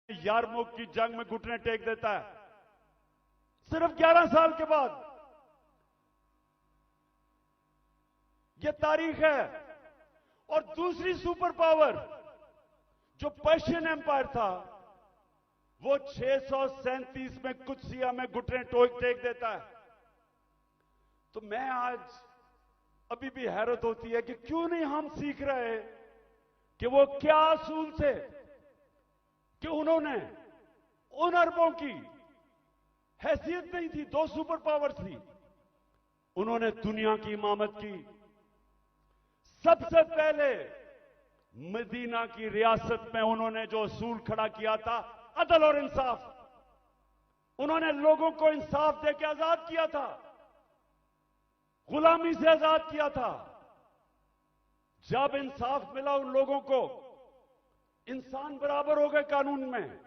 यारमुख की जंग में घुटने टेक देता है। सिर्फ 11 साल के बाद यह तारीख है। और दूसरी सुपर पावर जो पर्शियन एम्पायर था, वो 637 में कुत्सिया में घुटने टेक देता है। तो मैं आज अभी भी हैरत होती है कि क्यों नहीं हम सीख रहे कि वो क्या असूल थे कि उन्होंने उन अरबों की हैसियत नहीं थी, 2 सुपर पावर थी, उन्होंने दुनिया की इमामत की। सबसे पहले मदीना की रियासत में उन्होंने जो असूल खड़ा किया था, अदल और इंसाफ, उन्होंने लोगों को इंसाफ देकर आजाद किया था, गुलामी से आजाद किया था। जब इंसाफ मिला उन लोगों को, इंसान बराबर हो गए कानून में।